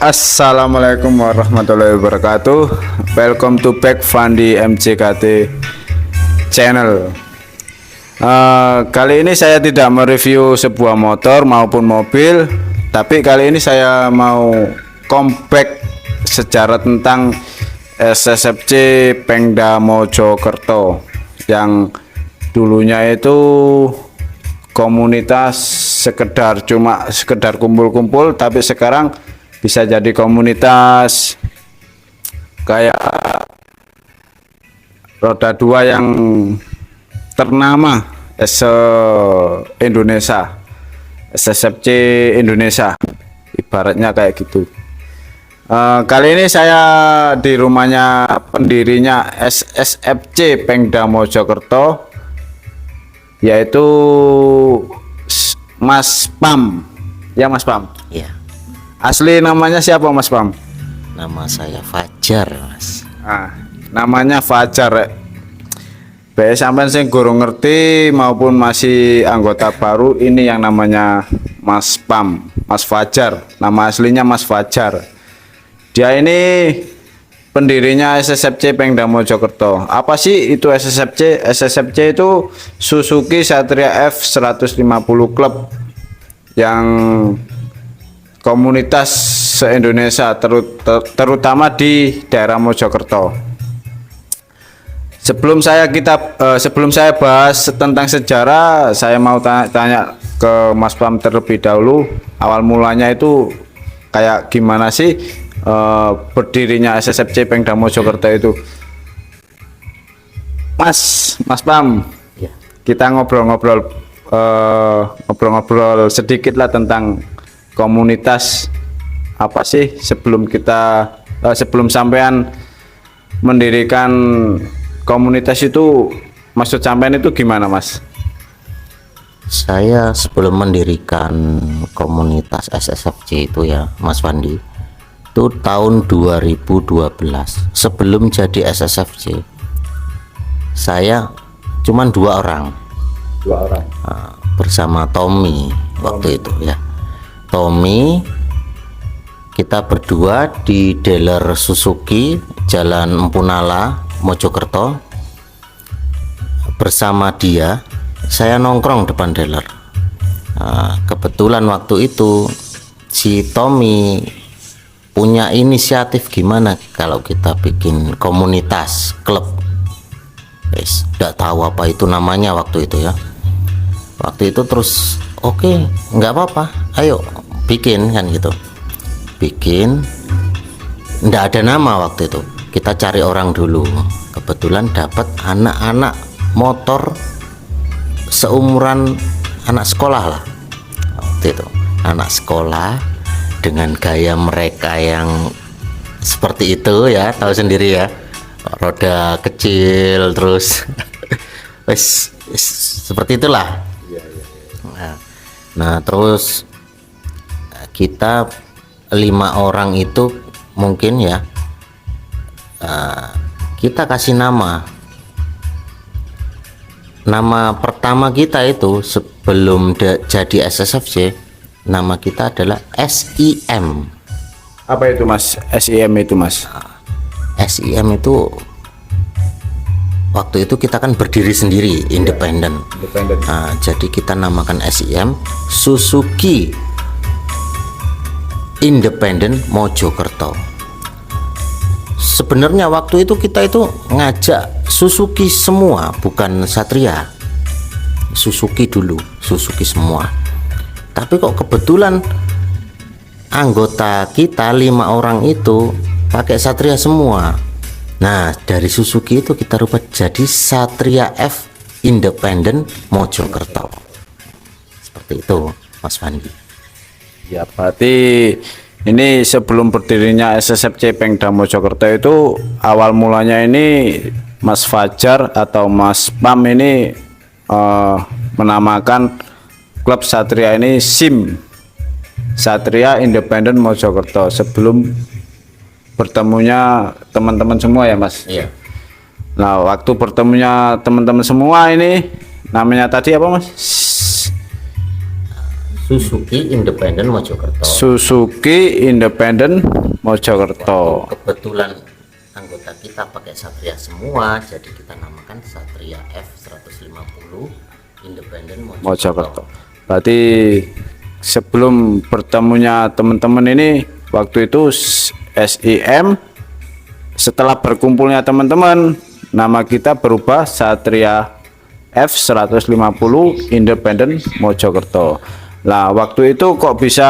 Assalamualaikum warahmatullahi wabarakatuh. Welcome to back Fandi MCKT channel. Kali ini saya tidak mereview sebuah motor maupun mobil, tapi kali ini saya mau comeback sejarah tentang SSFC Pengda Mojokerto yang dulunya itu komunitas sekedar kumpul-kumpul, tapi sekarang bisa jadi komunitas kayak roda dua yang ternama Indonesia, SSFC Indonesia, ibaratnya kayak gitu. Kali ini saya di rumahnya pendirinya SSFC Pengda Mojokerto, yaitu Mas Pam. Ya Mas Pam. Iya. Asli namanya siapa Mas Pam? Nama saya Fajar, Mas. Namanya Fajar. Sampean sing gurung ngerti maupun masih anggota baru, ini yang namanya Mas Pam, Mas Fajar. Nama aslinya Mas Fajar. Dia ini pendirinya SSFC Pengda Mojokerto. Apa sih itu SSFC? SSFC itu Suzuki Satria F150 Club, yang komunitas se-Indonesia, terutama di daerah Mojokerto. Sebelum saya bahas tentang sejarah, saya mau tanya ke Mas Pam terlebih dahulu. Awal mulanya itu kayak gimana sih berdirinya SSFC Pengda Mojokerto itu? Mas Pam, Ya. kita ngobrol sedikit lah tentang komunitas. Apa sih sebelum sampean mendirikan komunitas itu, maksud sampean itu gimana, Mas? Saya sebelum mendirikan komunitas SSFC itu ya, Mas Fandi, itu tahun 2012. Sebelum jadi SSFC, saya cuman dua orang bersama Tommy waktu itu ya. Tommy, kita berdua di dealer Suzuki Jalan Empunala Mojokerto. Bersama dia saya nongkrong depan dealer. Kebetulan waktu itu si Tommy punya inisiatif, gimana kalau kita bikin komunitas klub. Tidak tahu apa itu namanya waktu itu ya. Waktu itu terus oke, nggak apa-apa, ayo bikin, kan gitu. Bikin, nggak ada nama waktu itu. Kita cari orang dulu. Kebetulan dapat anak-anak motor seumuran anak sekolah lah. Waktu itu anak sekolah dengan gaya mereka yang seperti itu ya, tahu sendiri ya. Roda kecil terus seperti itulah. Nah, terus kita 5 orang itu mungkin ya, kita kasih nama pertama kita itu sebelum jadi SSFC, nama kita adalah SIM. Apa itu Mas? SIM itu Mas? SIM itu waktu itu kita kan berdiri sendiri, independen. Jadi kita namakan SIM Suzuki Independent Mojokerto. Sebenarnya waktu itu kita itu ngajak Suzuki semua, bukan Satria. Suzuki dulu, Suzuki semua. Tapi kok kebetulan anggota kita 5 orang itu pakai Satria semua. Nah, dari Suzuki itu kita rubah jadi Satria F Independent Mojokerto. Seperti itu, Mas Fandi. Ya, berarti ini sebelum berdirinya SSFC Pengda Mojokerto itu, awal mulanya ini Mas Fajar atau Mas Pam ini menamakan klub Satria ini SIM, Satria Independent Mojokerto, sebelum bertemunya teman-teman semua ya Mas. Iya. Nah, waktu bertemunya teman-teman semua ini, namanya tadi apa Mas? Suzuki Independen Mojokerto. Suzuki Independen Mojokerto. Kebetulan anggota kita pakai Satria semua, jadi kita namakan Satria F150 Independen Mojokerto. Berarti sebelum bertemunya teman-teman ini waktu itu SIM, setelah berkumpulnya teman-teman nama kita berubah Satria F150 Independen Mojokerto. Lah waktu itu kok bisa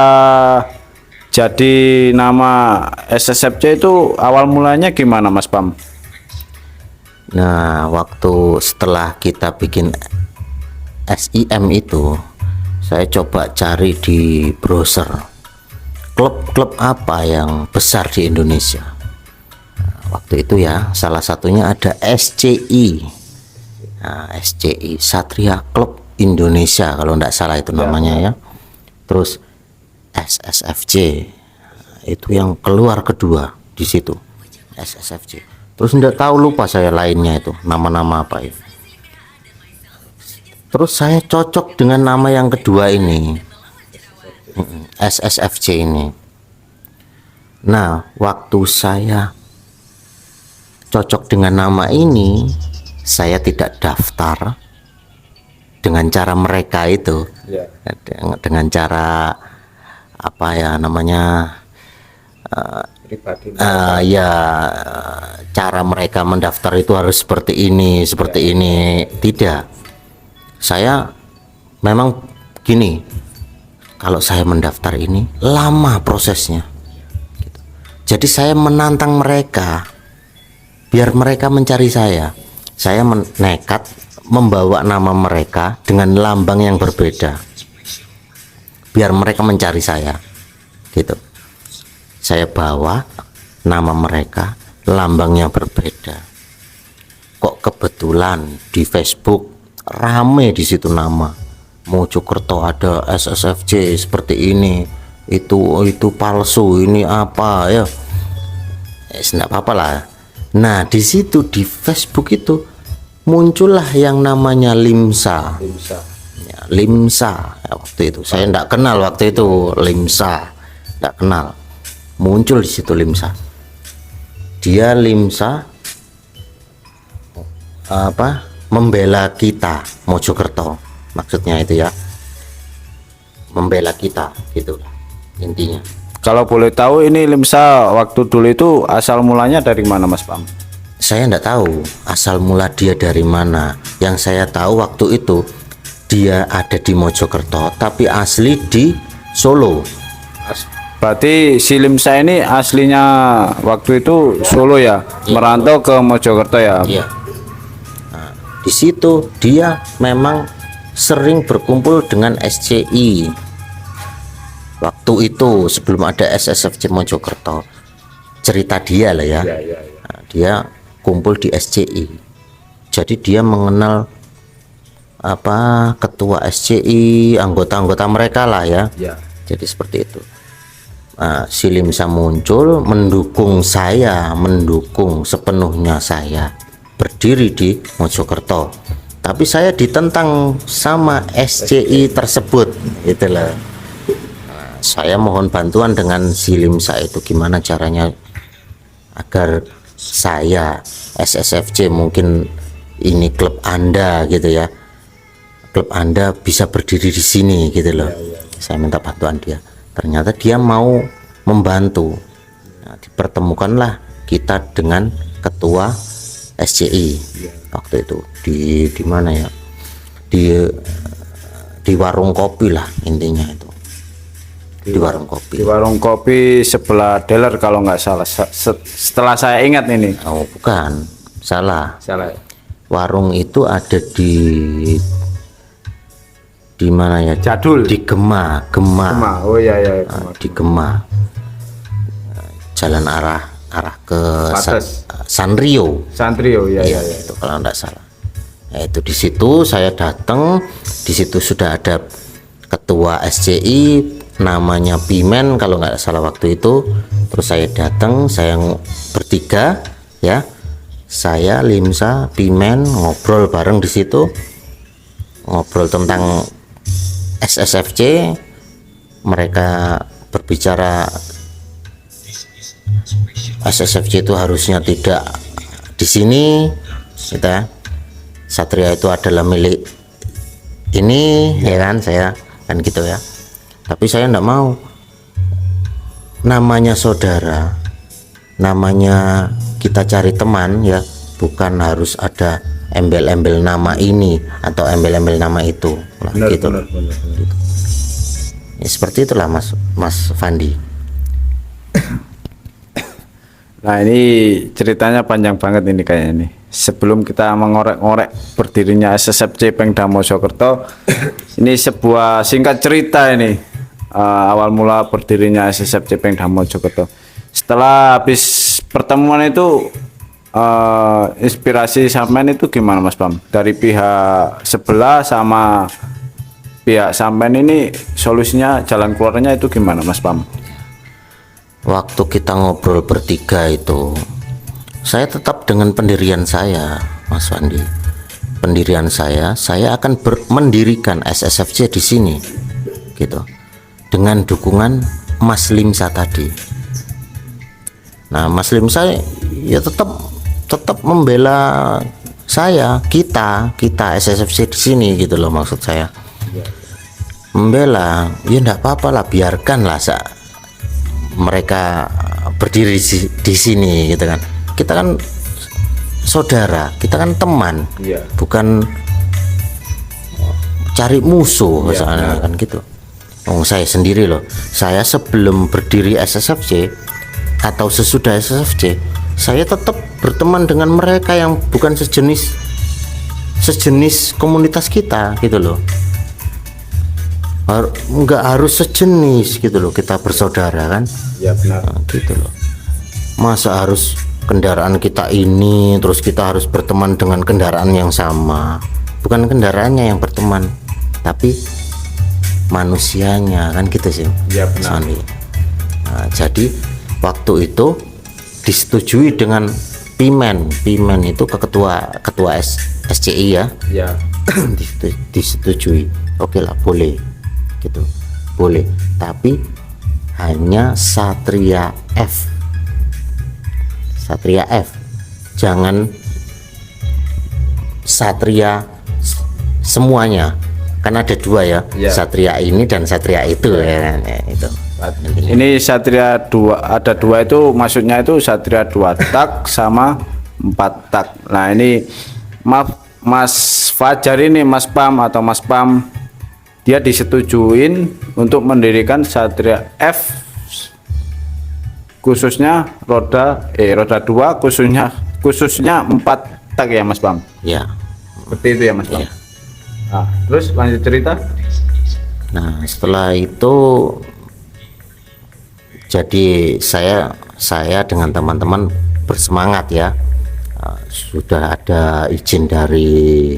jadi nama SSFC itu awal mulanya gimana Mas Pam? Nah, waktu setelah kita bikin SIM itu, saya coba cari di browser klub-klub apa yang besar di Indonesia. Nah, waktu itu ya, salah satunya ada SCI. Nah, SCI Satria Club Indonesia kalau tidak salah itu namanya ya. Terus SSFC itu yang keluar kedua di situ, SSFC. Terus tidak tahu, lupa saya lainnya itu nama-nama apa itu. Terus saya cocok dengan nama yang kedua ini, SSFC ini. Nah, waktu saya cocok dengan nama ini, saya tidak daftar dengan cara mereka itu, dengan cara apa ya namanya, ya cara mereka mendaftar itu harus seperti ini, seperti ini. Tidak, saya memang gini, kalau saya mendaftar ini lama prosesnya gitu. Jadi saya menantang mereka biar mereka mencari saya nekat membawa nama mereka dengan lambang yang berbeda biar mereka mencari saya gitu. Saya bawa nama mereka, lambangnya berbeda. Kok kebetulan di Facebook rame di situ nama Mojokerto ada SSFC seperti ini, itu palsu, ini apa ya, enggak apa-apa lah. Nah, di situ di Facebook itu muncullah yang namanya Limsa. Ya, Limsa ya, waktu itu saya enggak kenal, waktu itu Limsa enggak kenal. Muncul di situ Limsa. Dia Limsa apa? Membela kita Mojokerto. Maksudnya itu ya. Membela kita gitu intinya. Kalau boleh tahu ini Limsa waktu dulu itu asal mulanya dari mana Mas Pam? Saya enggak tahu asal mula dia dari mana. Yang saya tahu waktu itu dia ada di Mojokerto tapi asli di Solo. Berarti si Limsa ini aslinya waktu itu Solo ya, merantau ke Mojokerto ya. Iya. Nah, di situ dia memang sering berkumpul dengan SCI. Waktu itu sebelum ada SSFC Mojokerto, cerita dia lah ya. Nah, dia kumpul di SCI. Jadi dia mengenal apa ketua SCI, anggota-anggota mereka lah ya. Jadi seperti itu. Nah, si Limsa muncul mendukung saya, mendukung sepenuhnya saya berdiri di Mojokerto. Tapi saya ditentang sama SCI tersebut, itulah. Nah, saya mohon bantuan dengan si Limsa itu gimana caranya agar saya SSFC, mungkin ini klub Anda gitu ya, klub Anda bisa berdiri di sini gitu loh. Saya minta bantuan dia. Ternyata dia mau membantu. Nah, dipertemukanlah kita dengan ketua SCI waktu itu di mana ya, di warung kopi lah intinya itu, di warung kopi. Di warung kopi sebelah dealer kalau nggak salah. Setelah saya ingat ini. Oh bukan, salah. Salah. Warung itu ada di mana ya? Jadul. Di Gema. Oh iya. Nah, di Gema. Jalan arah ke Sanrio. Ya. Itu kalau enggak salah. Nah, itu di situ saya datang, di situ sudah ada ketua SCI namanya Pimen kalau nggak salah waktu itu. Terus saya datang, saya bertiga ya. Saya, Limsa, Pimen ngobrol bareng di situ. Ngobrol tentang SSFC, mereka berbicara SSFC itu harusnya tidak di sini gitu ya. Satria itu adalah milik ini ya kan, saya kan gitu ya. Tapi saya enggak mau, namanya saudara, namanya kita cari teman ya, bukan harus ada embel-embel nama ini atau embel-embel nama itu lah, gitu. Gitu. Ya, seperti itulah Mas Fandi. Nah ini ceritanya panjang banget ini kayaknya nih. Sebelum kita mengorek-ngorek berdirinya SSFC Pemda Mojokerto, ini sebuah singkat cerita ini, awal mula berdirinya SSFC Pemda Mojokerto. Setelah habis pertemuan itu, inspirasi sampean itu gimana Mas Pam? Dari pihak sebelah sama pihak sampean ini, solusinya, jalan keluarnya itu gimana Mas Pam? Waktu kita ngobrol bertiga itu, saya tetap dengan pendirian saya, Mas Wandi. Pendirian saya akan mendirikan SSFC di sini, gitu. Dengan dukungan Mas Limsa tadi. Nah, Mas Limsa ya tetap membela saya, kita SSFC di sini, gitu loh maksud saya. Membela, ya enggak apa-apa lah, biarkanlah mereka berdiri di sini, gitu kan. Kita kan saudara, kita kan teman, bukan cari musuh misalnya kan gitu. Oh, saya sendiri loh, saya sebelum berdiri SSFC atau sesudah SSFC, saya tetap berteman dengan mereka yang bukan sejenis komunitas kita, gitu loh. Nggak harus sejenis gitu loh, kita bersaudara kan. Ya benar. Nah, gitu loh. Masa harus kendaraan kita ini terus kita harus berteman dengan kendaraan yang sama? Bukan kendaraannya yang berteman, tapi manusianya kan gitu sih. Ya benar. Nah, jadi waktu itu disetujui dengan Pimen itu ketua SCI ya. Ya. Disetujui. Oke lah, boleh. Gitu. Boleh. Tapi hanya Satria F. Jangan Satria semuanya. Kan ada dua ya. Satria ini dan Satria itu ya, itu. Ini Satria 2, ada dua itu maksudnya itu Satria 2 tak sama 4 tak. Nah ini Mas Fajar ini, Mas Pam atau Mas Pam, dia disetujuin untuk mendirikan Satria F, khususnya roda 2, khususnya 4 tak ya Mas Pam. Ya. Seperti itu ya Mas Pam. Ya. Nah, terus lanjut cerita. Nah setelah itu jadi saya dengan teman-teman bersemangat ya. Sudah ada izin dari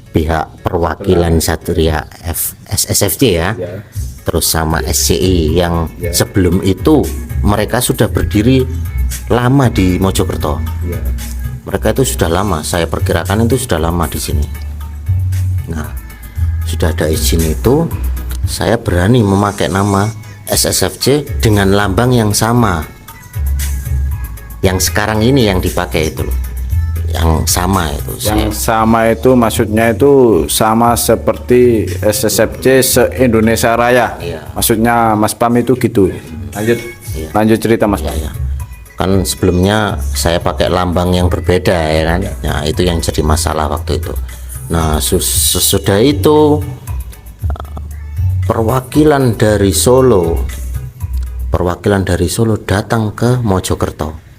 pihak perwakilan Satria SSFC ya. Terus sama SCI yang sebelum itu mereka sudah berdiri lama di Mojokerto. Mereka itu sudah lama, saya perkirakan itu sudah lama di sini. Nah, sudah ada izin itu, saya berani memakai nama SSFC dengan lambang yang sama. Yang sekarang ini yang dipakai itu loh. Yang sama itu. Yang sama itu maksudnya itu sama seperti SSFC se-Indonesia Raya. Iya. Maksudnya Mas Pam itu gitu. Lanjut. Iya. Lanjut cerita Mas Pam. Ya. Kan sebelumnya saya pakai lambang yang berbeda ya kan. Nah, itu yang jadi masalah waktu itu. Nah, sesudah itu perwakilan dari Solo datang ke Mojokerto.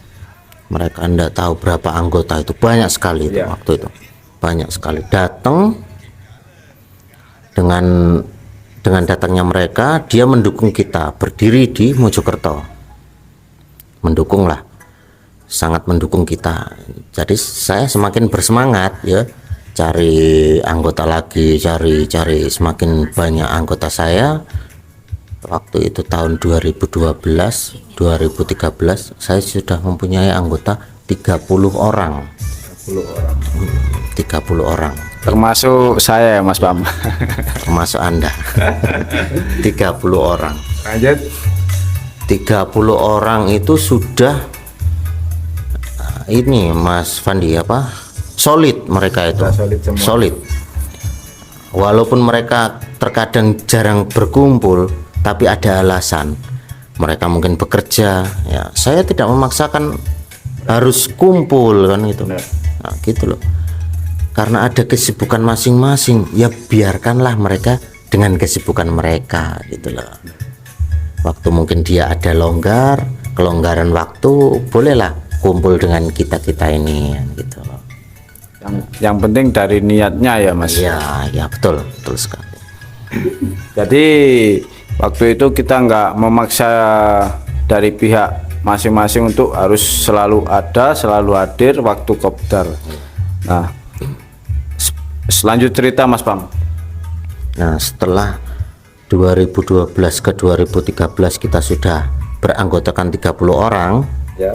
Mereka enggak tahu berapa anggota itu, banyak sekali itu waktu itu, banyak sekali datang. Dengan datangnya mereka, dia mendukung kita berdiri di Mojokerto, mendukung lah, sangat mendukung kita. Jadi saya semakin bersemangat ya, cari anggota lagi, cari semakin banyak anggota saya. Waktu itu tahun 2012 2013 saya sudah mempunyai anggota 30 orang. 30 orang. Termasuk saya ya Mas Pam. Termasuk Anda. 30 orang. Lanjut. 30 orang itu sudah ini Mas Fandi apa? Solid mereka itu. Sudah solid semua. Solid. Walaupun mereka terkadang jarang berkumpul, tapi ada alasan. Mereka mungkin bekerja, ya. Saya tidak memaksakan harus kumpul kan gitu. Benar. Nah, gitu loh. Karena ada kesibukan masing-masing, ya biarkanlah mereka dengan kesibukan mereka gitu loh. Waktu mungkin dia ada kelonggaran waktu, bolehlah kumpul dengan kita-kita ini gitu loh. Yang penting dari niatnya ya Mas. Ya betul sekali. Jadi waktu itu kita nggak memaksa dari pihak masing-masing untuk harus selalu ada, selalu hadir waktu kopdar. Nah, selanjut cerita Mas Pam. Nah, setelah 2012 ke 2013 kita sudah beranggotakan 30 orang. Ya.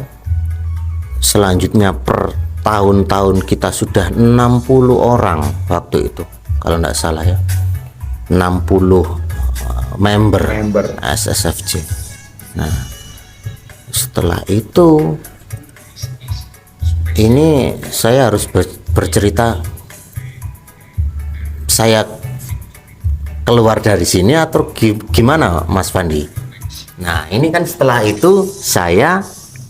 Selanjutnya per tahun-tahun kita sudah 60 orang waktu itu. Kalau tidak salah ya. 60 member SSFJ. Nah, setelah itu ini saya harus bercerita saya keluar dari sini atau gimana Mas Fandi? Nah, ini kan setelah itu saya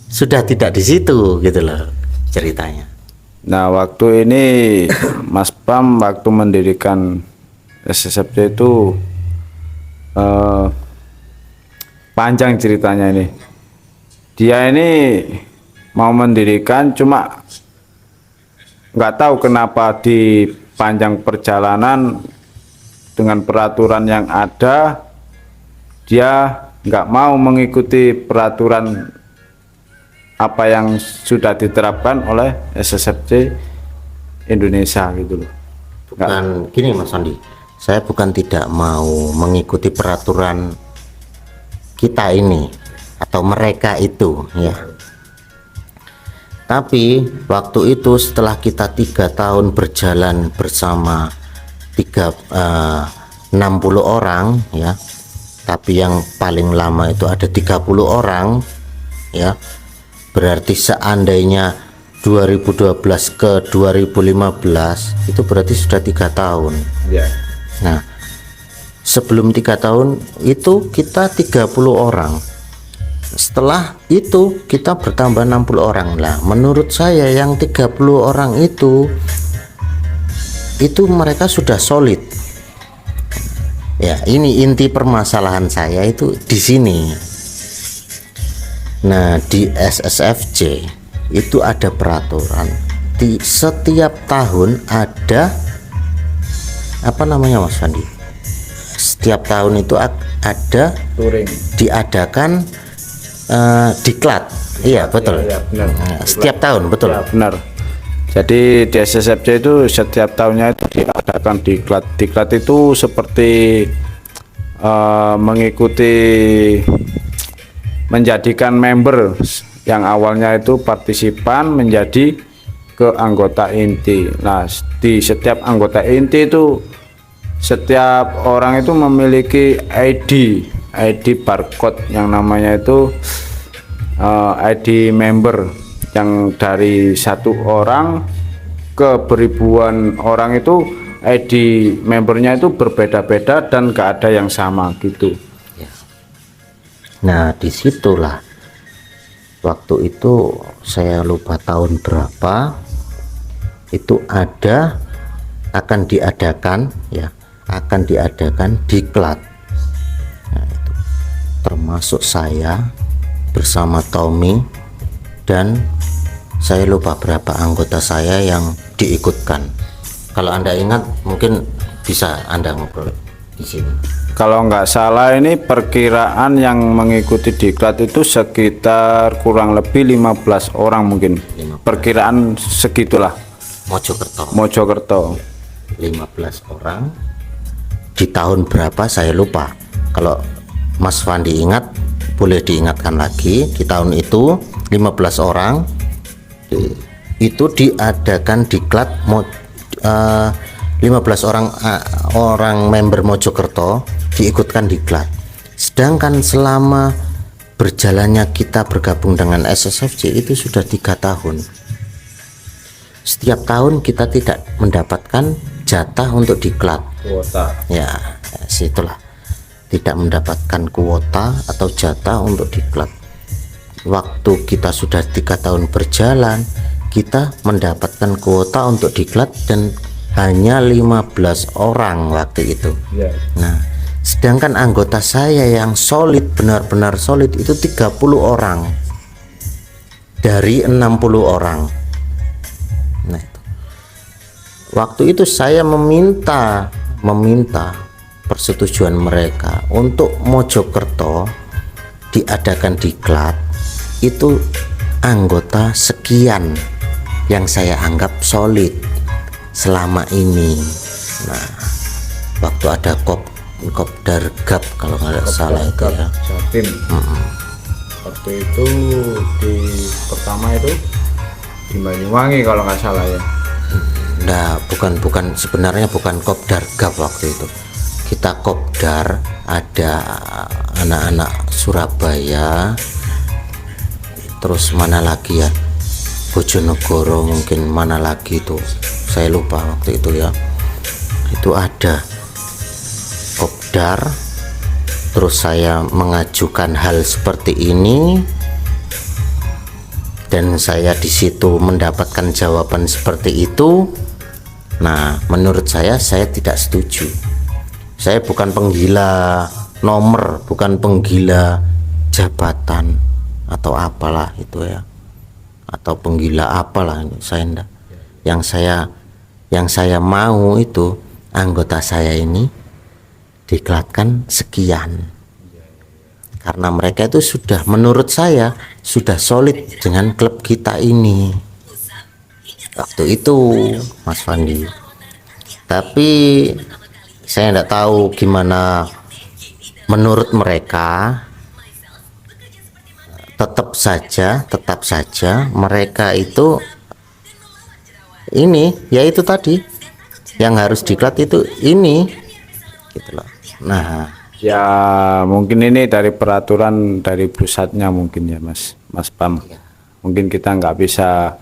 sudah tidak di situ gitu loh ceritanya. Nah, waktu ini Mas Pam waktu mendirikan SSFJ itu panjang ceritanya ini. Dia ini mau mendirikan cuma nggak tahu kenapa di panjang perjalanan dengan peraturan yang ada dia nggak mau mengikuti peraturan apa yang sudah diterapkan oleh SSFJ Indonesia gitu loh. Bukan gini Mas Andi, saya bukan tidak mau mengikuti peraturan kita ini atau mereka itu ya. Tapi waktu itu setelah kita 3 tahun berjalan bersama 60 orang ya, tapi yang paling lama itu ada 30 orang ya, berarti seandainya 2012 ke 2015 itu berarti sudah 3 tahun Ya. Nah, sebelum 3 tahun itu kita 30 orang. Setelah itu kita bertambah 60 orang. Lah, menurut saya yang 30 orang itu mereka sudah solid. Ya, ini inti permasalahan saya itu di sini. Nah, di SSFJ itu ada peraturan. Di setiap tahun ada apa namanya Mas Fandi? Setiap tahun itu ada Touring. diadakan diklat. Iya betul. Ya, benar. Nah, setiap tahun betul. Ya, benar. Jadi di SSFJ itu setiap tahunnya itu diadakan diklat. Diklat itu seperti mengikuti menjadikan member yang awalnya itu partisipan menjadi ke anggota inti. Nah, di setiap anggota inti itu setiap orang itu memiliki ID barcode yang namanya itu ID member, yang dari satu orang ke beribuan orang itu ID membernya itu berbeda-beda dan gak ada yang sama gitu. Nah, disitulah waktu itu saya lupa tahun berapa itu akan diadakan diklat. Nah, itu termasuk saya bersama Tommy dan saya lupa berapa anggota saya yang diikutkan. Kalau Anda ingat mungkin bisa Anda ngobrol di sini. Kalau nggak salah ini perkiraan yang mengikuti diklat itu sekitar kurang lebih 15 orang mungkin. 15. Perkiraan segitulah. Mojokerto 15 orang. Di tahun berapa saya lupa. Kalau Mas Fandi ingat boleh diingatkan lagi. Di tahun itu 15 orang itu diadakan diklat 15 orang member Mojokerto diikutkan diklat. Sedangkan selama berjalannya kita bergabung dengan SSFC itu sudah 3 tahun. Setiap tahun kita tidak mendapatkan jatah untuk diklat. Kuota. Ya, situlah tidak mendapatkan kuota atau jatah untuk diklat. Waktu kita sudah 3 tahun berjalan, kita mendapatkan kuota untuk diklat dan hanya 15 orang waktu itu. Ya. Nah, sedangkan anggota saya yang solid, benar-benar solid itu 30 orang dari 60 orang. Nah, itu. Waktu itu saya meminta persetujuan mereka untuk Mojokerto diadakan diklat itu anggota sekian yang saya anggap solid selama ini. Nah, waktu ada Kopdar Gap kalau nggak salah itu ya. Jatim. Waktu itu pertama itu di Banyuwangi kalau nggak salah ya. Nah, bukan sebenarnya bukan Kopdar Gap waktu itu. Kita Kopdar, ada anak-anak Surabaya, terus mana lagi ya, Bojonegoro mungkin, mana lagi itu saya lupa waktu itu ya. Itu ada Kopdar, terus saya mengajukan hal seperti ini dan saya di situ mendapatkan jawaban seperti itu. Nah, menurut saya tidak setuju. Saya bukan penggila nomor, bukan penggila jabatan atau apalah itu ya, atau penggila apalah, saya enggak. Yang saya mau itu anggota saya ini diklatkan sekian, karena mereka itu sudah, menurut saya sudah solid dengan klub kita ini waktu itu, Mas Fandi. Tapi saya enggak tahu gimana menurut mereka. Tetap saja mereka itu ini, yaitu tadi yang harus diklat itu ini gitu loh. Nah, Ya mungkin ini dari peraturan dari pusatnya mungkin ya Mas Pam. Mungkin kita nggak bisa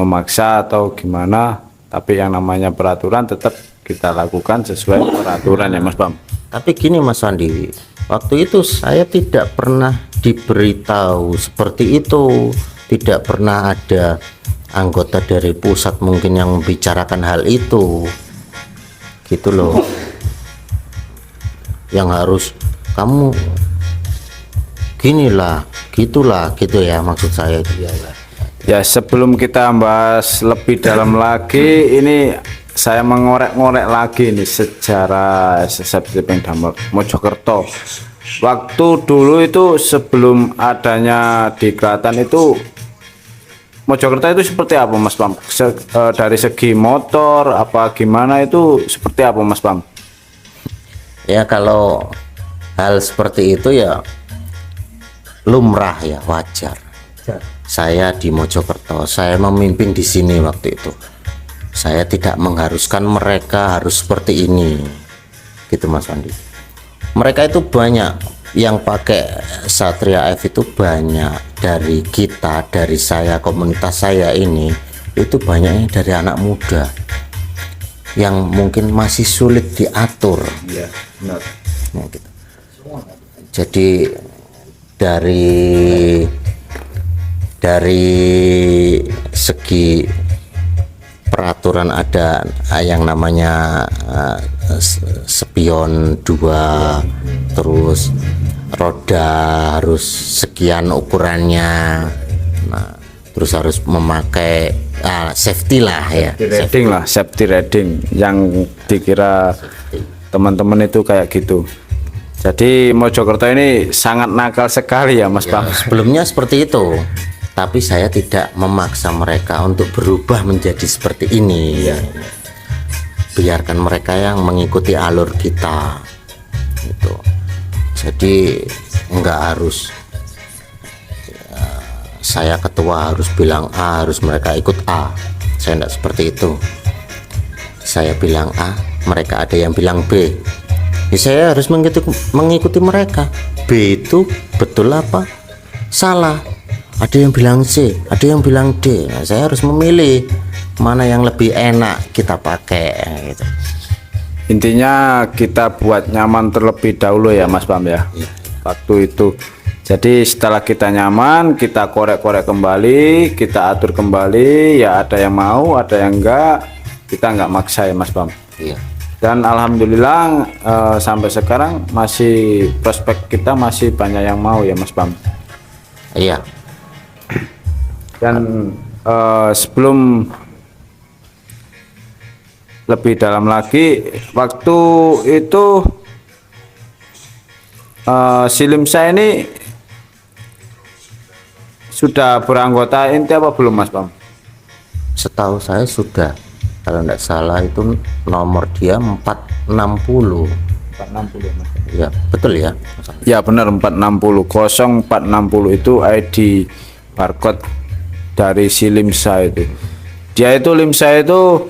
memaksa atau gimana, tapi yang namanya peraturan tetap kita lakukan sesuai peraturan ya Mas Pam. tapi gini Mas Wandi, waktu itu saya tidak pernah diberitahu seperti itu, tidak pernah ada anggota dari pusat mungkin yang membicarakan hal itu gitu loh, yang harus kamu ginilah gitulah gitu ya, maksud saya itu Ya sebelum kita bahas lebih dalam lagi, ini saya mengorek-ngorek lagi nih sejarah SSFC Damar Mojokerto. Waktu dulu itu sebelum adanya diklatan itu Mojokerto itu seperti apa Mas Pam? Dari segi motor apa gimana itu seperti apa Mas Pam? ya. Kalau hal seperti itu ya lumrah ya, wajar. Saya di Mojokerto, saya memimpin di sini waktu itu. Saya tidak mengharuskan mereka harus seperti ini, gitu Mas Andi. Mereka itu banyak yang pakai Satria F itu, banyak dari kita, dari saya, komunitas saya ini itu banyaknya dari anak muda yang mungkin masih sulit diatur. Iya, benar. Nah, gitu. Jadi dari segi peraturan ada yang namanya spion 2, terus roda harus sekian ukurannya, nah, terus harus memakai safety lah ya, safety riding yang dikira teman-teman itu kayak gitu. Jadi Mojokerto ini sangat nakal sekali ya Mas Pam. Sebelumnya seperti itu, tapi saya tidak memaksa mereka untuk berubah menjadi seperti ini. Biarkan mereka yang mengikuti alur kita gitu. Jadi enggak harus saya ketua harus bilang A, harus mereka ikut A. Saya tidak seperti itu. Saya bilang A, mereka ada yang bilang B, ya saya harus mengikuti mereka. B itu betul apa salah, ada yang bilang C, ada yang bilang D. Nah, saya harus memilih mana yang lebih enak kita pakai gitu. Intinya kita buat nyaman terlebih dahulu ya Mas Pam ya. Waktu itu. Jadi setelah kita nyaman, kita korek-korek kembali, kita atur kembali, ya ada yang mau, ada yang enggak, kita enggak maksa ya Mas Pam. Iya. Dan alhamdulillah sampai sekarang masih prospek kita masih banyak yang mau ya Mas Pam. Iya. Dan sebelum lebih dalam lagi, waktu itu si Limsa ini sudah beranggota inti apa belum Mas Pam? Setahu saya sudah, kalau tidak salah itu nomor dia 460. 460 Mas. Ya betul ya. Ya benar 460 0460 itu ID barcode dari si Limsa itu. Dia itu Limsa itu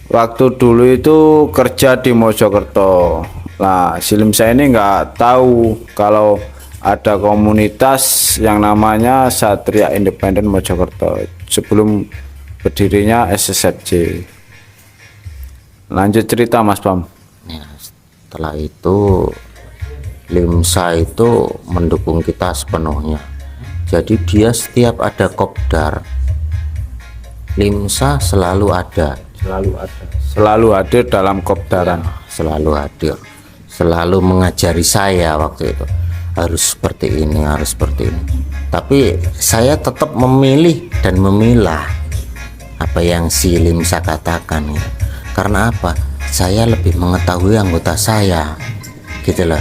waktu dulu itu kerja di Mojokerto. Nah si Limsa ini nggak tahu kalau ada komunitas yang namanya Satria Independen Mojokerto sebelum berdirinya SSFJ. Lanjut cerita Mas Pam. Ya, setelah itu Limsa itu mendukung kita sepenuhnya. Jadi dia setiap ada kopdar, Limsa selalu ada. Selalu hadir dalam kopdaran. Selalu hadir, selalu mengajari saya waktu itu harus seperti ini, harus seperti ini. Tapi saya tetap memilih dan memilah apa yang si Limsa katakan ya. Karena apa? Saya lebih mengetahui anggota saya gitu loh.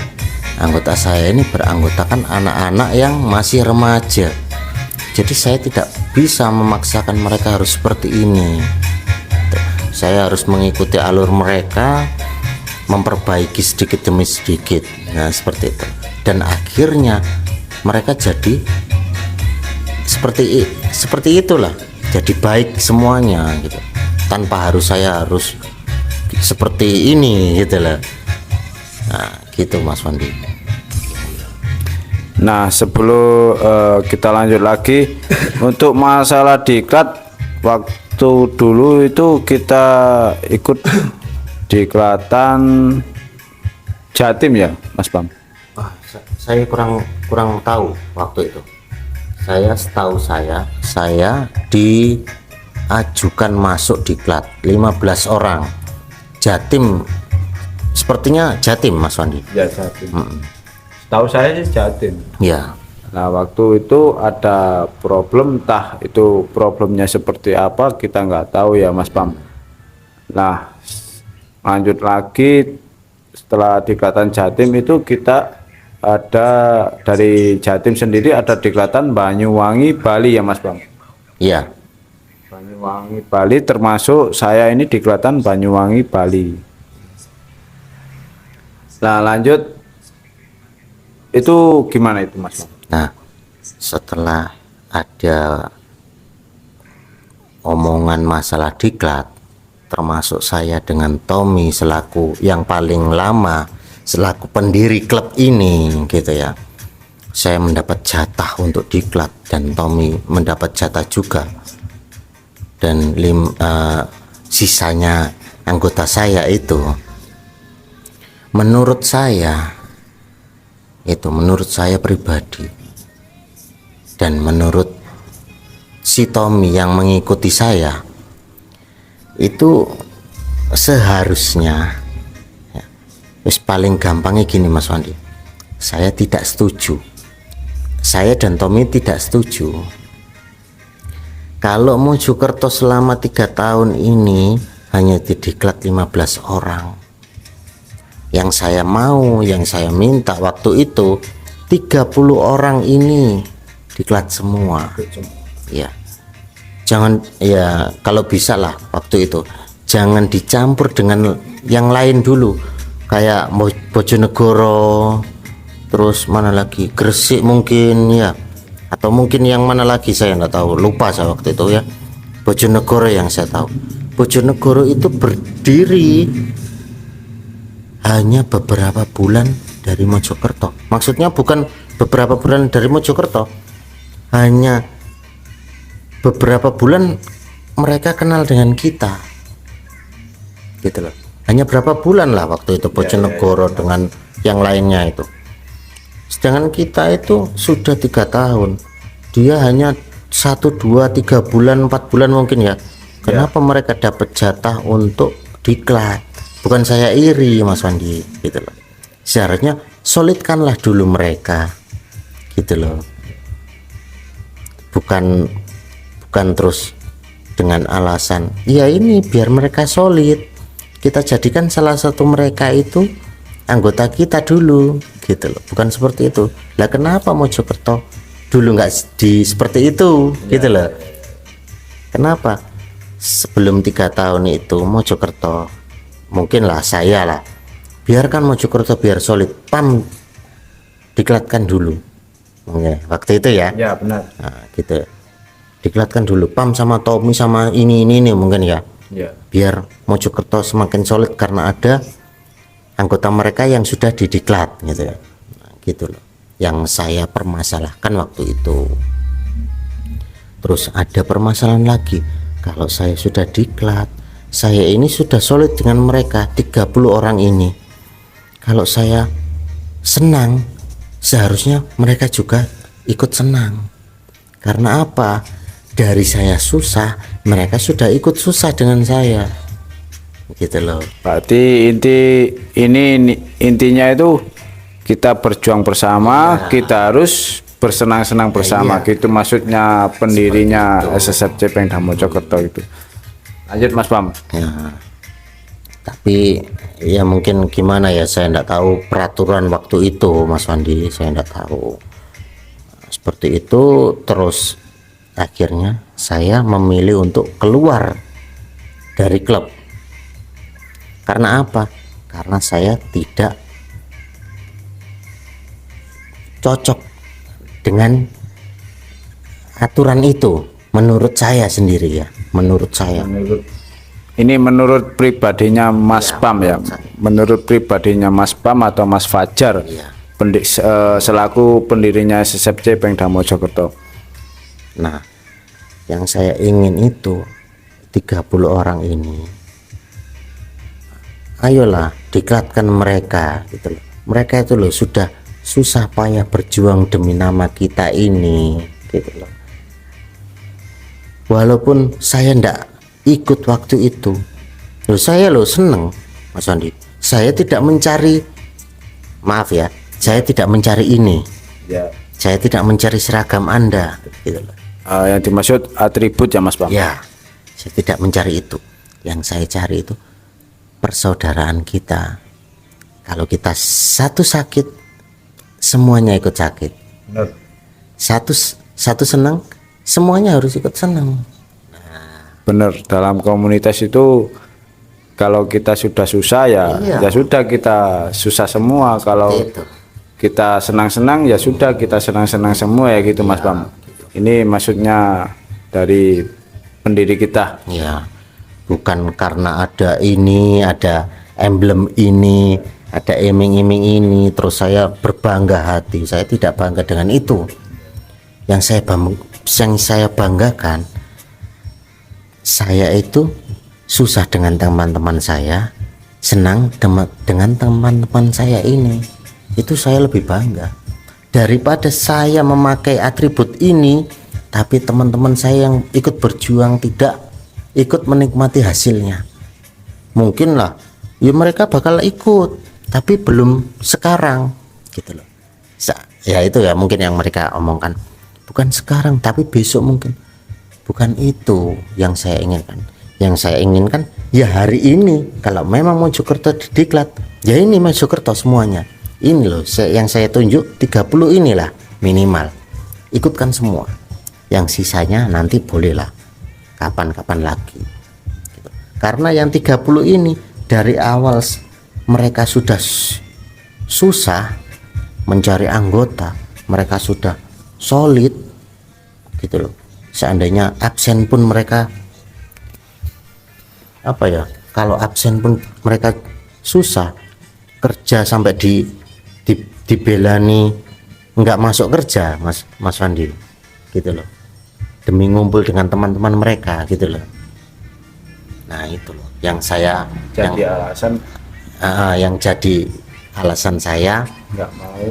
Anggota saya ini beranggotakan anak-anak yang masih remaja, jadi saya tidak bisa memaksakan mereka harus seperti ini. Saya harus mengikuti alur mereka, memperbaiki sedikit demi sedikit. Nah seperti itu. Dan akhirnya mereka jadi seperti itulah, jadi baik semuanya gitu, tanpa saya harus seperti ini gitu loh. Nah gitu Mas Wandi. Nah sebelum kita lanjut lagi untuk masalah diklat, waktu dulu itu kita ikut diklatan Jatim ya Mas Pam. Saya kurang tahu waktu itu. Setahu saya diajukan masuk diklat 15 orang. Jatim, sepertinya Jatim Mas Wandi. Ya Jatim. Tahu saya sih Jatim. Ya. Nah waktu itu ada problem, entah itu problemnya seperti apa kita nggak tahu ya Mas Pam. Nah lanjut lagi, setelah diklatan Jatim itu kita ada dari Jatim sendiri ada diklatan Banyuwangi Bali ya Mas Pam. Iya. Banyuwangi Bali, termasuk saya ini diklatan Banyuwangi Bali. Nah lanjut itu gimana itu Mas Pam? Nah setelah ada omongan masalah diklat, termasuk saya dengan Tommy selaku yang paling lama, selaku pendiri klub ini gitu ya, saya mendapat jatah untuk diklat dan Tommy mendapat jatah juga, dan sisanya anggota saya itu, menurut saya pribadi dan menurut si Tommy yang mengikuti saya, itu seharusnya ya, paling gampangnya gini Mas Wandi, saya tidak setuju, saya dan Tommy tidak setuju kalau Mojokerto selama 3 tahun ini hanya didiklat 15 orang. Yang saya mau, yang saya minta waktu itu 30 orang ini diklat semua ya. Jangan ya, kalau bisa lah waktu itu jangan dicampur dengan yang lain dulu, kayak Bojonegoro, terus mana lagi, Gresik mungkin ya, atau mungkin yang mana lagi saya nggak tahu, lupa saya waktu itu ya. Bojonegoro yang saya tahu. Bojonegoro itu berdiri hanya beberapa bulan dari Mojokerto. Maksudnya bukan beberapa bulan dari Mojokerto, hanya beberapa bulan mereka kenal dengan kita, gitu loh. Hanya berapa bulan lah waktu itu Bojonegoro dengan yang lainnya itu. Sedangkan kita itu sudah 3 tahun, dia hanya 1, 2, 3 bulan, 4 bulan mungkin ya. Kenapa mereka dapat jatah untuk diklat? Bukan saya iri Mas Wandi, gitu loh. Seharusnya solidkanlah dulu mereka, gitu loh. Bukan terus dengan alasan ya ini biar mereka solid, kita jadikan salah satu mereka itu anggota kita dulu, gitu loh. Bukan seperti itu lah. Kenapa Mojokerto dulu nggak seperti itu, gitu loh. Kenapa sebelum 3 tahun itu Mojokerto, mungkin lah saya lah, biarkan Mojokerto biar solid, PAM diklatkan dulu mungkin waktu itu ya. Ya benar. Nah, gitu, diklatkan dulu PAM sama Tommy sama ini mungkin ya. Ya. Biar Mojokerto semakin solid karena ada anggota mereka yang sudah didiklat, gitu ya. Nah, gitu loh yang saya permasalahkan waktu itu. Terus ada permasalahan lagi, kalau saya sudah diklat, saya ini sudah solid dengan mereka 30 orang ini. Kalau saya senang, seharusnya mereka juga ikut senang. Karena apa? Dari saya susah, mereka sudah ikut susah dengan saya, gitu loh. Berarti intinya itu kita berjuang bersama, kita harus bersenang-senang bersama, gitu maksudnya pendirinya SSFC Pemda Mojokerto itu. Lanjut Mas Pam. Ya, tapi ya mungkin gimana ya, saya enggak tahu peraturan waktu itu Mas Wandi, saya enggak tahu seperti itu. Terus akhirnya saya memilih untuk keluar dari klub. Karena apa? Karena saya tidak cocok dengan aturan itu, menurut saya sendiri ya, menurut saya. Menurut pribadinya Mas Pam ya, menurut pribadinya Mas Pam atau Mas Fajar, selaku pendirinya SSFC Pemda Mojokerto. Nah, yang saya ingin itu 30 orang ini, ayolah diklatkan mereka, gitu loh. Mereka itu loh sudah susah payah berjuang demi nama kita ini, gitu loh. Walaupun saya ndak ikut waktu itu, loh saya loh seneng Mas Wandi. Saya tidak mencari, maaf ya, saya tidak mencari ini. Ya. Saya tidak mencari seragam Anda, gitu loh. Yang dimaksud atribut ya Mas Pam. Ya, saya tidak mencari itu. Yang saya cari itu persaudaraan kita. Kalau kita satu sakit, semuanya ikut sakit. Benar. Satu senang, semuanya harus ikut senang. Benar, dalam komunitas itu kalau kita sudah susah ya, ya sudah kita susah semua. Kalau Itu. kita senang-senang ya sudah kita senang-senang semua ya gitu Mas Pam. Ini maksudnya dari pendiri kita. Ya, bukan karena ada ini, ada emblem ini, ada iming-iming ini, terus saya berbangga hati. Saya tidak bangga dengan itu. Yang saya banggakan, saya itu susah dengan teman-teman saya, senang dengan teman-teman saya ini. Itu saya lebih bangga daripada saya memakai atribut ini tapi teman-teman saya yang ikut berjuang tidak ikut menikmati hasilnya. Mungkin lah ya mereka bakal ikut tapi belum sekarang, gitu loh. Ya itu ya mungkin yang mereka omongkan, bukan sekarang tapi besok mungkin. Bukan itu yang saya inginkan. Yang saya inginkan ya hari ini, kalau memang Mojokerto didiklat, ya ini Mojokerto semuanya. Ini loh yang saya tunjuk 30 inilah minimal. Ikutkan semua. Yang sisanya nanti bolehlah kapan-kapan lagi. Gitu. Karena yang 30 ini dari awal mereka sudah susah mencari anggota, mereka sudah solid, gitu loh. Seandainya absen pun mereka apa ya, kalau absen pun mereka susah kerja sampai dibelani nggak masuk kerja, Mas Wandi, gitu loh, demi ngumpul dengan teman-teman mereka gitu loh. Nah itu loh yang saya Jadi alasan yang jadi alasan saya nggak mau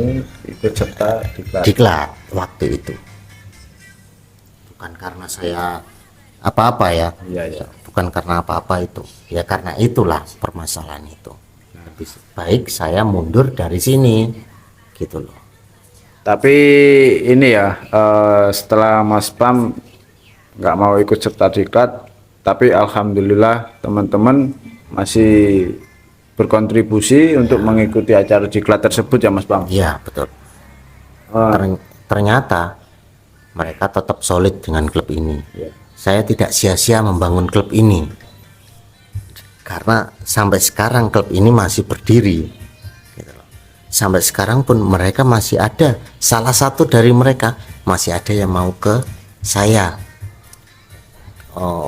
ikut serta diklat. diklat waktu itu, bukan karena saya apa-apa ya. Iya. Bukan karena apa-apa itu ya, karena itulah permasalahan itu. Lebih baik saya mundur dari sini gitu loh. Tapi ini ya, setelah Mas Pam nggak mau ikut serta diklat, tapi alhamdulillah teman-teman masih berkontribusi untuk mengikuti acara diklat tersebut ya Mas Pam. Iya betul. Ternyata mereka tetap solid dengan klub ini. Iya. Saya tidak sia-sia membangun klub ini, karena sampai sekarang klub ini masih berdiri gitu loh. Sampai sekarang pun mereka masih ada, salah satu dari mereka masih ada yang mau ke saya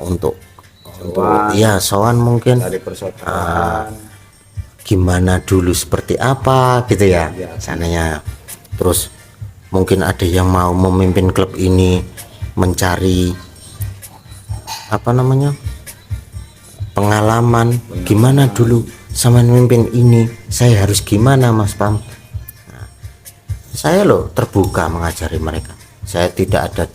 untuk ya sowan mungkin Dari persaudaraan. gimana dulu seperti apa gitu ya sananya. Terus mungkin ada yang mau memimpin klub ini, mencari apa namanya, pengalaman gimana dulu sama memimpin ini, saya harus gimana Mas Pam. Nah, saya loh terbuka mengajari mereka. Saya tidak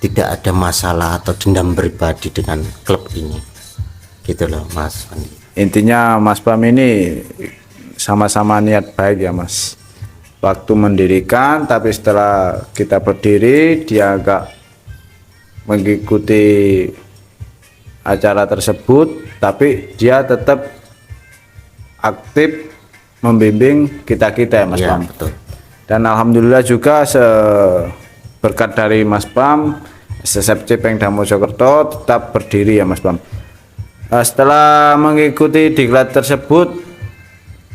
ada masalah atau dendam pribadi dengan klub ini gitu loh Mas Andi. Intinya Mas Pam ini sama-sama niat baik ya Mas. Waktu mendirikan, tapi setelah kita berdiri dia agak mengikuti acara tersebut, tapi dia tetap aktif membimbing kita ya Mas Ya, Pam. betul. Dan alhamdulillah juga berkat dari Mas Pam, SSFC Pemda Mojokerto tetap berdiri ya Mas Pam. Setelah mengikuti diklat tersebut,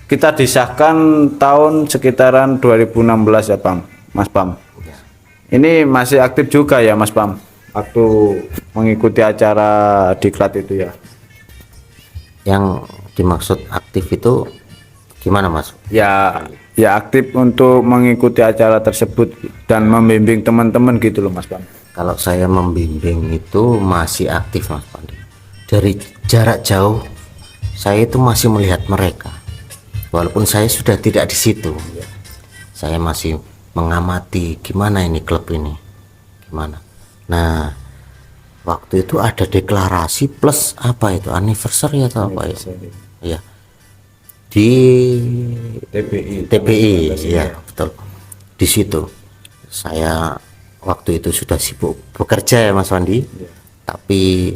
kita disahkan tahun sekitaran 2016 ya Pam, Mas Pam. Ini masih aktif juga ya Mas Pam waktu mengikuti acara diklat itu ya. Yang dimaksud aktif itu gimana Mas? Ya aktif untuk mengikuti acara tersebut dan membimbing teman-teman gitu loh Mas Pam. Kalau saya membimbing itu masih aktif Mas Pandi. Dari jarak jauh saya itu masih melihat mereka, walaupun saya sudah tidak di situ. Saya masih mengamati gimana ini klub ini, gimana. Nah waktu itu ada deklarasi plus apa itu, anniversary atau apa ya? Iya, di TPI ya betul. Di situ saya waktu itu sudah sibuk bekerja ya Mas Wandi, tapi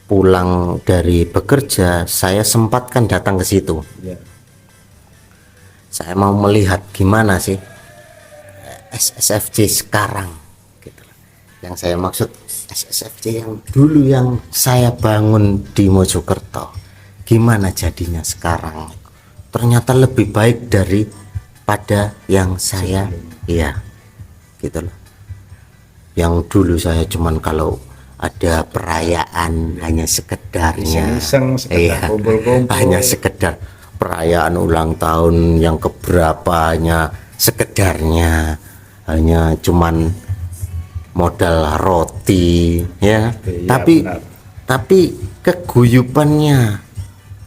pulang dari bekerja saya sempatkan datang ke situ. Saya mau melihat gimana sih SSFC sekarang gitu. Yang saya maksud SSFC yang dulu yang saya bangun di Mojokerto, gimana jadinya sekarang. Ternyata lebih baik daripada yang saya gitu loh. Yang dulu saya cuman kalau ada perayaan hanya sekedarnya, kumpul-kumpul. hanya sekedar perayaan ulang tahun yang keberapanya, sekedarnya hanya cuman modal roti ya. Tapi keguyupannya,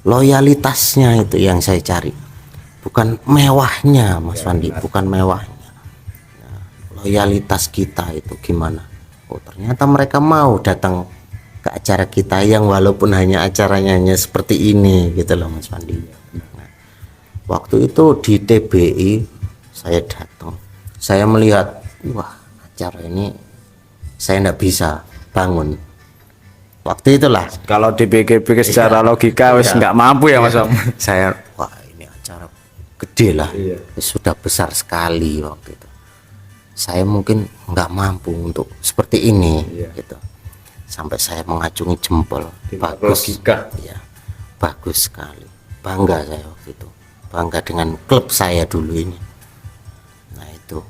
loyalitasnya itu yang saya cari, bukan mewahnya Mas Wandi, bukan mewahnya. Nah, loyalitas kita itu gimana? Oh ternyata mereka mau datang ke acara kita yang walaupun hanya acaranya hanya seperti ini gitu loh Mas Wandi. Nah, waktu itu di TBI saya datang, saya melihat wah acara ini saya tidak bisa bangun waktu itulah. Kalau dipikir-pikir secara logika wis nggak mampu ya Mas Pam. Saya wah ini acara gede lah, sudah besar sekali waktu itu. Saya mungkin nggak mampu untuk seperti ini gitu. Sampai saya mengacungi jempol. Bagus ya, bagus sekali, bangga saya waktu itu, bangga dengan klub saya dulu ini. Nah itu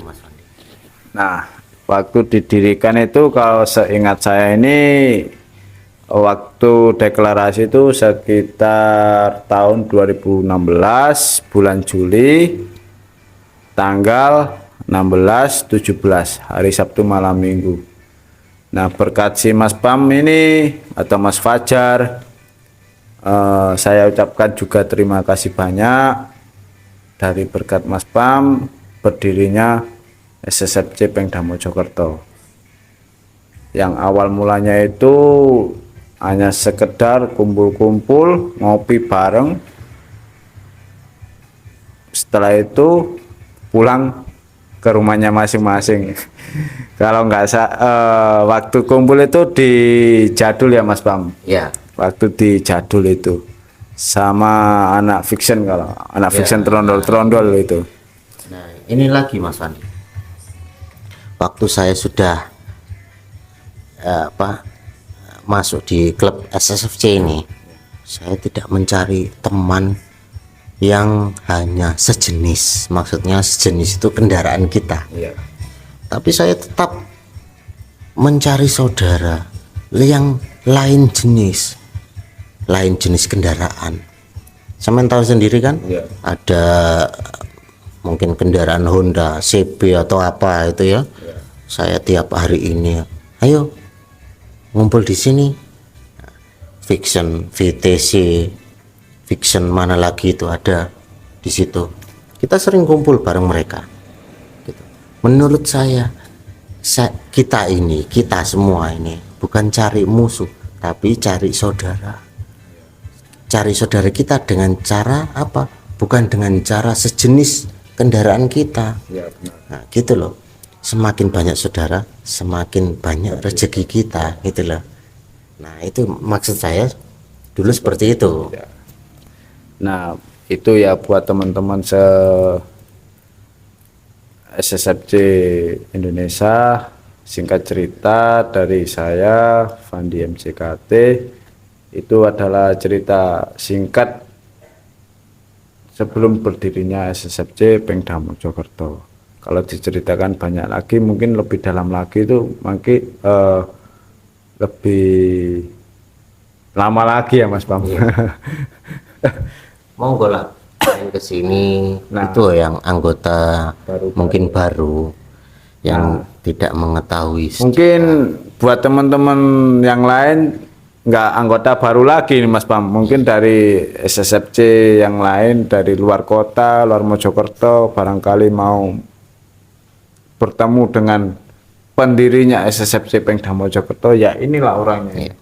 Mas Andi. Nah, waktu didirikan itu kalau seingat saya ini waktu deklarasi itu sekitar tahun 2016 bulan Juli tanggal 16 17 hari Sabtu malam Minggu. Nah, berkat si Mas Pam ini atau Mas Fajar, saya ucapkan juga terima kasih banyak. Dari berkat Mas Pam berdirinya SSFC Pengda Mojokerto. Yang awal mulanya itu hanya sekedar kumpul-kumpul ngopi bareng. Setelah itu pulang ke rumahnya masing-masing. Kalau nggak waktu kumpul itu di Jadul ya Mas Pam. Ya. Waktu di Jadul itu sama anak fiction, kalau anak fiction trondol-trondol itu. Nah, ini lagi Mas Fandi. Waktu saya sudah masuk di klub SSFC ini, saya tidak mencari teman yang hanya sejenis. Maksudnya sejenis itu kendaraan kita. Iya. Tapi saya tetap mencari saudara yang lain jenis kendaraan. Sampean tahu sendiri kan? Iya. Ada mungkin kendaraan Honda CB atau apa itu ya. Iya. Saya tiap hari ini, ayo ngumpul di sini. Fiction, VTC, Fiction mana lagi itu ada di situ. Kita sering kumpul bareng mereka. Gitu. Menurut saya, kita semua ini bukan cari musuh, tapi cari saudara. Cari saudara kita dengan cara apa? Bukan dengan cara sejenis kendaraan kita. Ya, benar. Nah, gitu loh. Semakin banyak saudara, semakin banyak rezeki kita, gitu loh. Nah, itu maksud saya dulu seperti itu. Ya. Nah, itu ya buat teman-teman SSFC Indonesia. Singkat cerita dari saya, Fandi MCKT, itu adalah cerita singkat sebelum berdirinya SSFC Pengda Mojokerto. Kalau diceritakan banyak lagi, mungkin lebih dalam lagi itu mungkin lebih lama lagi ya Mas Bang. Monggo lah ke sini. Nah, itu yang anggota baru. mungkin baru yang tidak mengetahui. Mungkin buat teman-teman yang lain nggak anggota baru lagi nih Mas Bam, mungkin dari SSFC yang lain dari luar kota, luar Mojokerto, barangkali mau bertemu dengan pendirinya SSFC Pengda Mojokerto, ya inilah orangnya. Iya.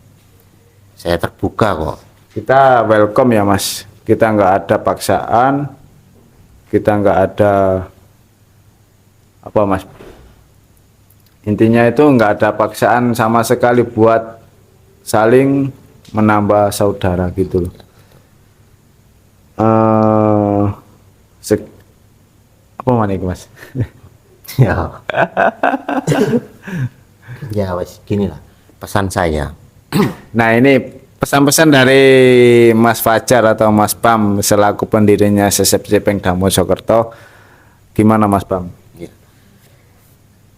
Saya terbuka kok. Kita welcome ya Mas, kita nggak ada paksaan, kita nggak ada apa Mas, intinya itu nggak ada paksaan sama sekali buat saling menambah saudara gitu loh. Apa mana itu Mas? Ya. Ya wes gini lah pesan saya. Nah, ini pesan-pesan dari Mas Fajar atau Mas Pam selaku pendirinya SSFC Pengda Mojokerto, gimana Mas Pam?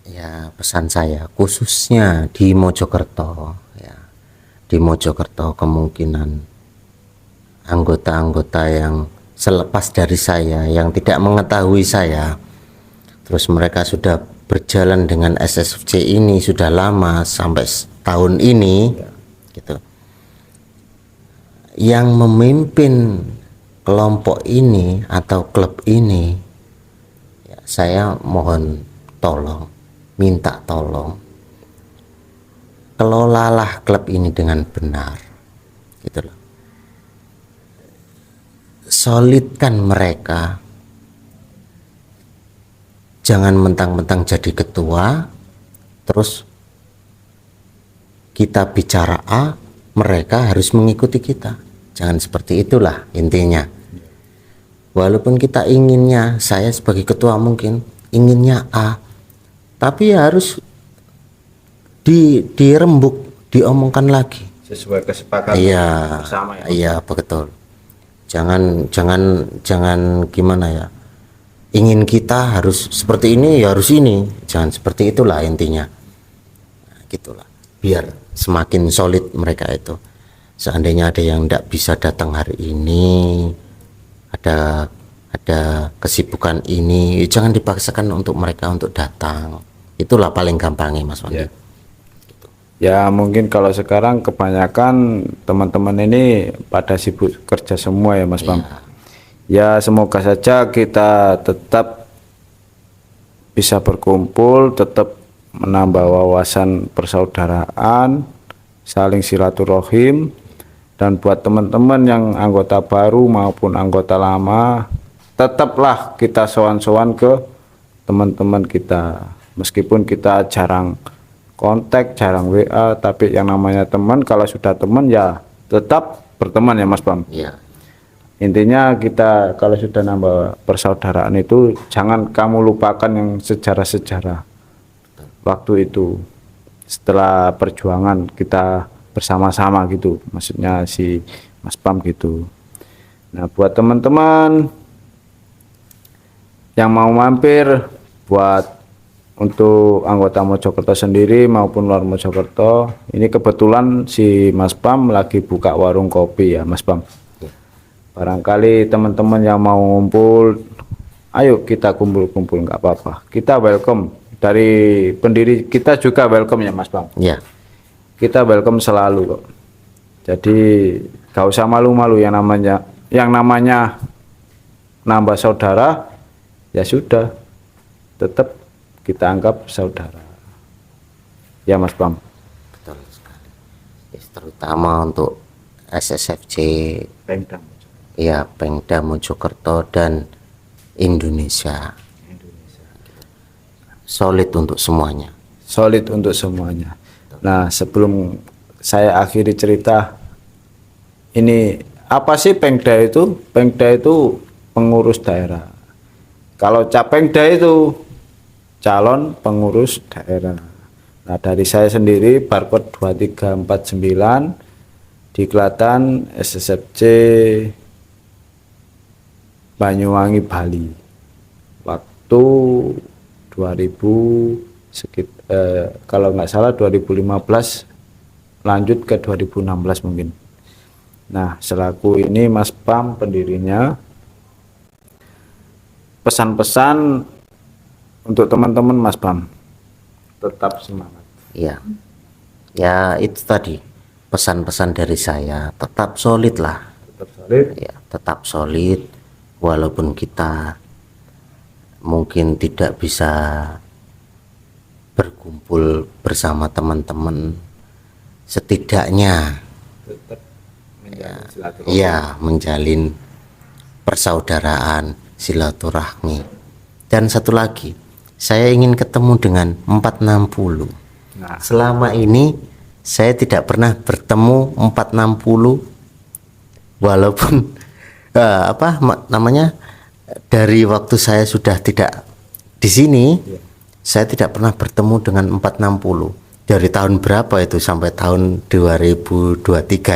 Ya pesan saya khususnya di Mojokerto ya. Di Mojokerto kemungkinan anggota-anggota yang selepas dari saya yang tidak mengetahui saya, terus mereka sudah berjalan dengan SSFC ini sudah lama sampai tahun ini gitu. Yang memimpin kelompok ini atau klub ini ya, saya mohon tolong, minta tolong, kelolalah klub ini dengan benar gitu loh. Solidkan mereka, jangan mentang-mentang jadi ketua terus kita bicara A, mereka harus mengikuti kita. Jangan seperti itulah intinya. Walaupun kita inginnya, saya sebagai ketua mungkin inginnya A, tapi harus dirembuk, diomongkan lagi Sesuai kesepakatan bersama ya. Iya betul. Jangan gimana ya, ingin kita harus seperti ini ya harus ini, jangan seperti itulah intinya. Nah, gitulah biar semakin solid mereka itu. Seandainya ada yang tidak bisa datang hari ini, ada kesibukan ini, jangan dipaksakan untuk mereka untuk datang. Itulah paling gampangnya Mas Wandi. Ya mungkin kalau sekarang kebanyakan teman-teman ini pada sibuk kerja semua ya Mas Pam. Ya semoga saja kita tetap bisa berkumpul, tetap menambah wawasan persaudaraan, saling silaturahim. Dan buat teman-teman yang anggota baru maupun anggota lama, tetaplah kita sowan-sowan ke teman-teman kita. Meskipun kita jarang kontak, jarang WA, tapi yang namanya teman, kalau sudah teman ya tetap berteman ya Mas Bam. Iya. Intinya kita kalau sudah nambah persaudaraan itu jangan kamu lupakan yang sejarah-sejarah waktu itu, setelah perjuangan kita bersama-sama gitu, maksudnya si Mas Bam gitu. Nah buat teman-teman yang mau mampir, buat untuk anggota Mojokerto sendiri maupun luar Mojokerto, ini kebetulan si Mas Pam lagi buka warung kopi ya Mas Pam. Barangkali teman-teman yang mau ngumpul, ayo kita kumpul-kumpul, nggak apa-apa. Kita welcome, dari pendiri kita juga welcome ya Mas Pam. Iya. Kita welcome selalu kok. Jadi gak usah malu-malu, yang namanya nambah saudara ya sudah, tetap kita anggap saudara ya Mas Pam. Betul sekali. Terutama untuk SSFC, ya Pengda Mojokerto dan Indonesia. Solid untuk semuanya. Solid untuk semuanya. Nah sebelum saya akhiri cerita ini, apa sih Pengda itu? Pengda itu pengurus daerah. Kalau Capengda itu calon pengurus daerah. Nah dari saya sendiri barcode 2349 di Klaten SSFC Banyuwangi Bali, waktu 2000 kalau nggak salah 2015 lanjut ke 2016 mungkin. Nah selaku ini Mas Pam pendirinya, pesan-pesan untuk teman-teman Mas Pam, tetap semangat. Iya. Ya itu tadi pesan-pesan dari saya, tetap solid lah. Tetap solid. Ya, tetap solid walaupun kita mungkin tidak bisa berkumpul bersama teman-teman, setidaknya Tetap menjalin silaturahmi. ya menjalin persaudaraan, silaturahmi. Dan satu lagi, saya ingin ketemu dengan 460. Nah, Selama ini saya tidak pernah bertemu 460, walaupun namanya, dari waktu saya sudah tidak di sini, saya tidak pernah bertemu dengan 460. Dari tahun berapa itu sampai tahun 2023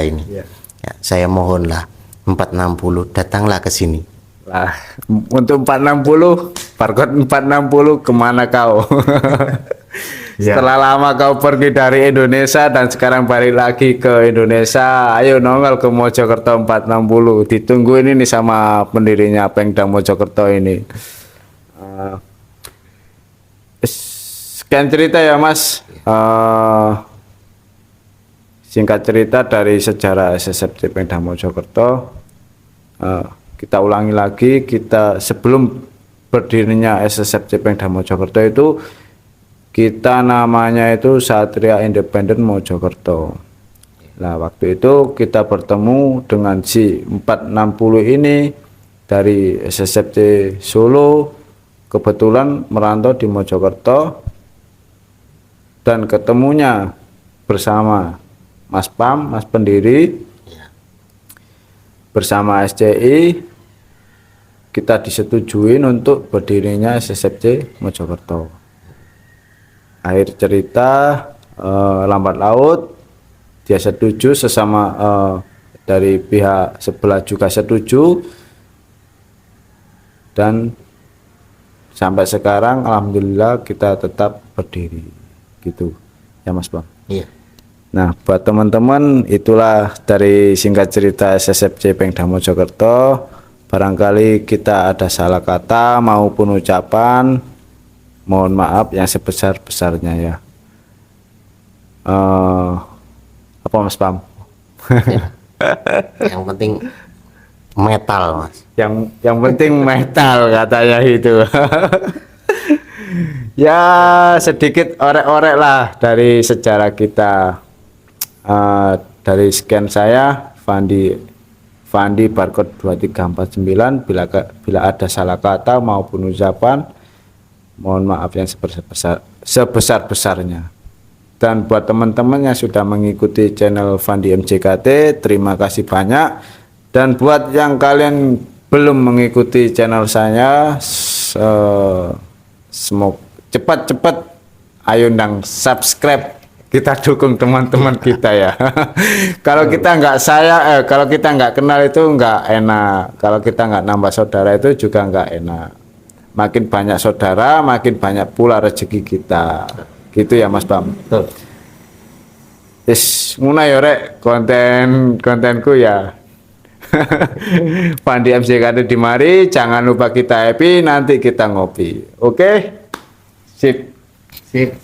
ini. Iya. Ya, saya mohonlah 460 datanglah ke sini. lah untuk 460, barcode 460 kemana kau? Setelah lama kau pergi dari Indonesia dan sekarang balik lagi ke Indonesia, ayo nongol ke Mojokerto 460. Ditungguin ini sama pendirinya Pengda Mojokerto ini. Sekian cerita ya Mas. Singkat cerita dari sejarah SSFC Pengda Mojokerto. Kita ulangi lagi, kita sebelum berdirinya SSFC Pengda Mojokerto itu, kita namanya itu Satria Independen Mojokerto. Nah waktu itu kita bertemu dengan si 460 ini dari SSFC Solo, kebetulan merantau di Mojokerto, dan ketemunya bersama Mas Pam, Mas pendiri, bersama SCI, kita disetujuin untuk berdirinya SSFC Mojokerto. Akhir cerita lambat laut dia setuju, sesama dari pihak sebelah juga setuju, dan sampai sekarang alhamdulillah kita tetap berdiri gitu ya Mas Bang. Iya. Nah, buat teman-teman itulah dari singkat cerita SSFC Pengda Mojokerto. Barangkali kita ada salah kata maupun ucapan, mohon maaf yang sebesar-besarnya ya. Apa Mas Pam? Yang penting metal, Mas. Yang penting metal katanya itu. Ya sedikit orek-orek lah dari sejarah kita. Dari scan saya Fandi barcode 2349, bila ada salah kata maupun ucapan mohon maaf yang sebesar-besarnya. Dan buat teman-teman yang sudah mengikuti channel Fandi MJKT, terima kasih banyak. Dan buat yang kalian belum mengikuti channel saya, semoga cepat-cepat ayo ndang subscribe, kita dukung teman-teman kita ya. Kalau kita kalau kita nggak kenal itu nggak enak, kalau kita nggak nambah saudara itu juga nggak enak. Makin banyak saudara makin banyak pula rezeki kita, gitu ya Mas Bam. Betul. Ngono ya rek kontenku ya. Fandi MJKT di mari, jangan lupa kita happy, nanti kita ngopi. Oke? Sip. Sip.